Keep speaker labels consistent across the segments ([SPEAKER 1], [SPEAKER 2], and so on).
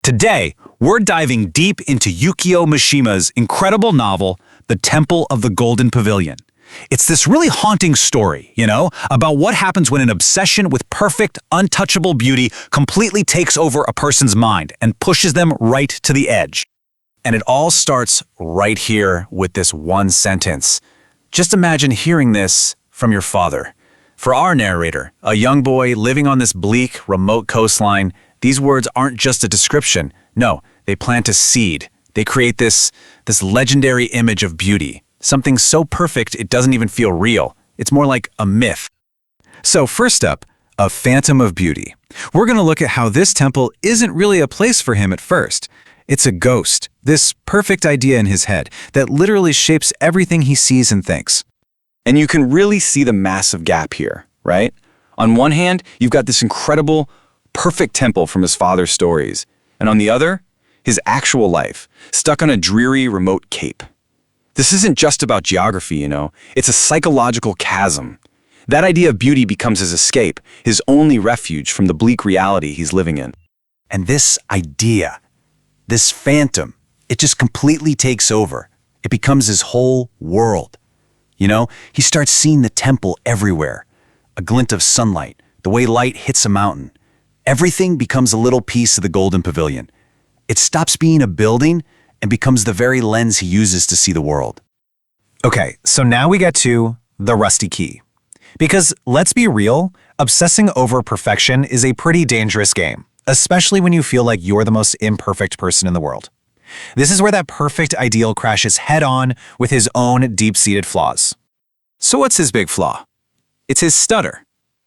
[SPEAKER 1] Today, we're diving deep into Yukio Mishima's incredible novel, The Temple of the Golden Pavilion. It's this really haunting story, about what happens when an obsession with perfect, untouchable beauty completely takes over a person's mind and pushes them right to the edge. And it all starts right here with this one sentence. Just imagine hearing this from your father. For our narrator, a young boy living on this bleak, remote coastline, these words aren't just a description. No, they plant a seed. They create this legendary image of beauty. Something so perfect it doesn't even feel real. It's more like a myth. So first up, a phantom of beauty. We're going to look at how this temple isn't really a place for him at first. It's a ghost, this perfect idea in his head that literally shapes everything he sees and thinks.
[SPEAKER 2] And you can really see the massive gap here, right? On one hand, you've got this incredible, perfect temple from his father's stories. And on the other, his actual life, stuck on a dreary, remote cape. This isn't just about geography, It's a psychological chasm. That idea of beauty becomes his escape, his only refuge from the bleak reality he's living in.
[SPEAKER 1] And this idea, this phantom, it just completely takes over. It becomes his whole world. He starts seeing the temple everywhere. A glint of sunlight, the way light hits a mountain. Everything becomes a little piece of the Golden Pavilion. It stops being a building and becomes the very lens he uses to see the world.
[SPEAKER 3] Okay, so now we get to the rusty key. Because let's be real, obsessing over perfection is a pretty dangerous game, especially when you feel like you're the most imperfect person in the world. This is where that perfect ideal crashes head-on with his own deep-seated flaws.
[SPEAKER 1] So what's his big flaw? It's his stutter.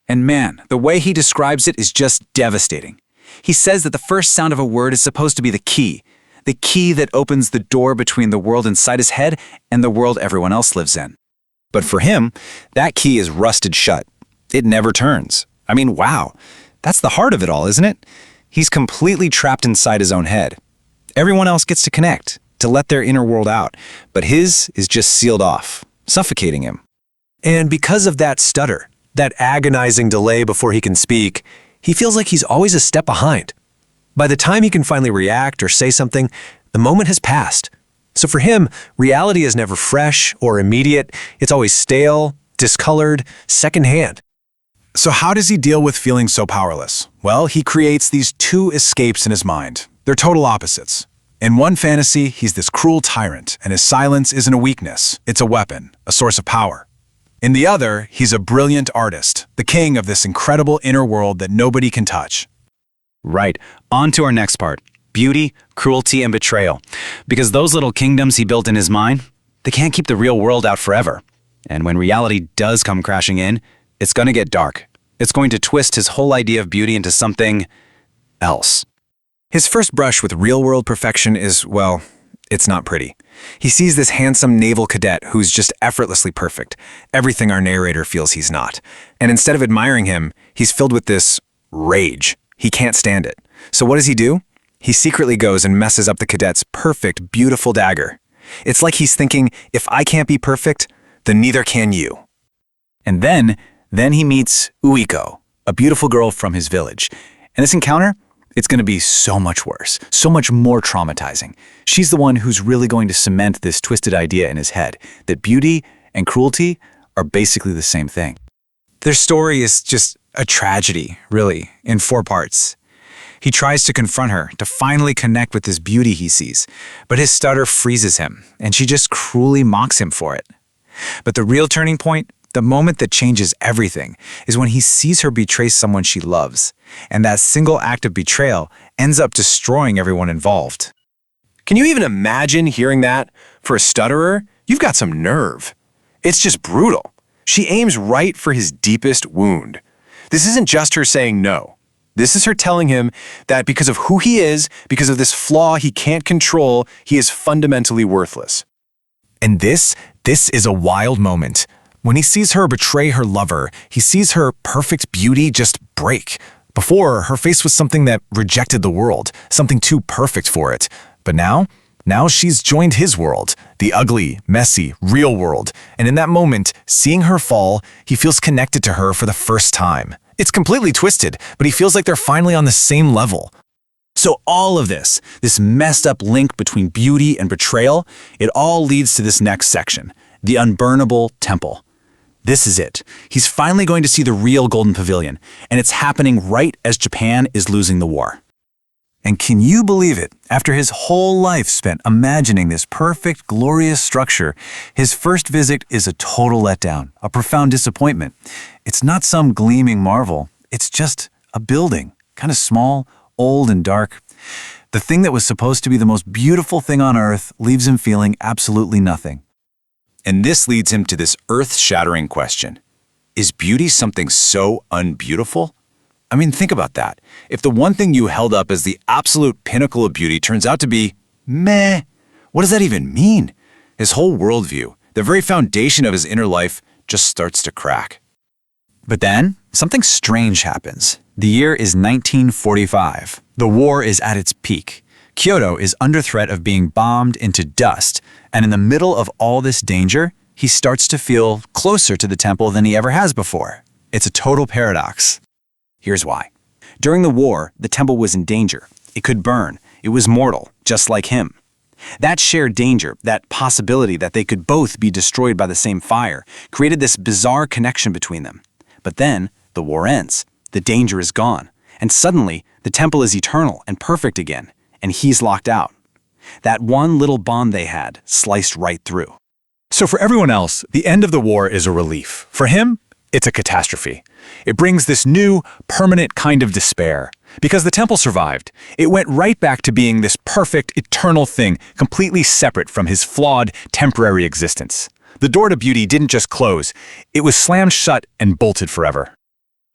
[SPEAKER 1] And man, the way he describes it is just devastating. He says that the first sound of a word is supposed to be the key that opens the door between the world inside his head and the world everyone else lives in.
[SPEAKER 3] But for him, that key is rusted shut. It never turns. I mean, wow, that's the heart of it all, isn't it? He's completely trapped inside his own head. Everyone else gets to connect, to let their inner world out, but his is just sealed off, suffocating him.
[SPEAKER 4] And because of that stutter, that agonizing delay before he can speak, he feels like he's always a step behind. By the time he can finally react or say something, the moment has passed. So for him, reality is never fresh or immediate. It's always stale, discolored, secondhand.
[SPEAKER 5] So how does he deal with feeling so powerless? Well, he creates these two escapes in his mind. They're total opposites. In one fantasy, he's this cruel tyrant, and his silence isn't a weakness. It's a weapon, a source of power. In the other, he's a brilliant artist, the king of this incredible inner world that nobody can touch.
[SPEAKER 1] Right, on to our next part. Beauty, cruelty, and betrayal. Because those little kingdoms he built in his mind, they can't keep the real world out forever. And when reality does come crashing in, it's going to get dark. It's going to twist his whole idea of beauty into something else.
[SPEAKER 3] His first brush with real-world perfection is, well, it's not pretty. He sees this handsome naval cadet who's just effortlessly perfect, everything our narrator feels he's not. And instead of admiring him, he's filled with this rage. He can't stand it. So what does he do? He secretly goes and messes up the cadet's perfect, beautiful dagger. It's like he's thinking, if I can't be perfect, then neither can you.
[SPEAKER 1] And then he meets Uiko, a beautiful girl from his village. And this encounter, it's going to be so much worse, so much more traumatizing. She's the one who's really going to cement this twisted idea in his head, that beauty and cruelty are basically the same thing.
[SPEAKER 3] Their story is just a tragedy, really, in 4 parts. He tries to confront her, to finally connect with this beauty he sees, but his stutter freezes him, and she just cruelly mocks him for it. But the real turning point, the moment that changes everything, is when he sees her betray someone she loves, and that single act of betrayal ends up destroying everyone involved.
[SPEAKER 4] Can you even imagine hearing that? For a stutterer, you've got some nerve. It's just brutal. She aims right for his deepest wound. This isn't just her saying no. This is her telling him that because of who he is, because of this flaw he can't control, he is fundamentally worthless.
[SPEAKER 3] And this is a wild moment. When he sees her betray her lover, he sees her perfect beauty just break. Before, her face was something that rejected the world, something too perfect for it. But now she's joined his world, the ugly, messy, real world. And in that moment, seeing her fall, he feels connected to her for the first time. It's completely twisted, but he feels like they're finally on the same level.
[SPEAKER 1] So all of this messed up link between beauty and betrayal, it all leads to this next section, the unburnable temple. This is it. He's finally going to see the real Golden Pavilion, and it's happening right as Japan is losing the war.
[SPEAKER 3] And can you believe it? After his whole life spent imagining this perfect, glorious structure, his first visit is a total letdown, a profound disappointment. It's not some gleaming marvel. It's just a building, kind of small, old and dark. The thing that was supposed to be the most beautiful thing on earth leaves him feeling absolutely nothing.
[SPEAKER 2] And this leads him to this earth-shattering question. Is beauty something so unbeautiful? I mean, think about that. If the one thing you held up as the absolute pinnacle of beauty turns out to be meh, what does that even mean? His whole worldview, the very foundation of his inner life, just starts to crack.
[SPEAKER 1] But then, something strange happens. The year is 1945. The war is at its peak. Kyoto is under threat of being bombed into dust, and in the middle of all this danger, he starts to feel closer to the temple than he ever has before. It's a total paradox. Here's why. During the war, the temple was in danger. It could burn. It was mortal, just like him. That shared danger, that possibility that they could both be destroyed by the same fire, created this bizarre connection between them. But then, the war ends. The danger is gone. And suddenly, the temple is eternal and perfect again, and he's locked out. That one little bond they had sliced right through.
[SPEAKER 5] So for everyone else, the end of the war is a relief. For him, it's a catastrophe. It brings this new, permanent kind of despair. Because the temple survived, it went right back to being this perfect, eternal thing, completely separate from his flawed, temporary existence. The door to beauty didn't just close, it was slammed shut and bolted forever.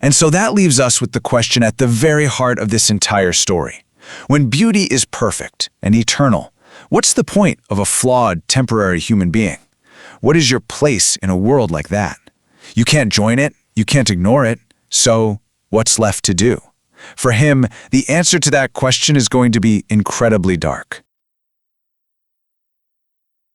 [SPEAKER 5] And so that leaves us with the question at the very heart of this entire story. When beauty is perfect and eternal, what's the point of a flawed, temporary human being? What is your place in a world like that? You can't join it, you can't ignore it, so what's left to do? For him, the answer to that question is going to be incredibly dark.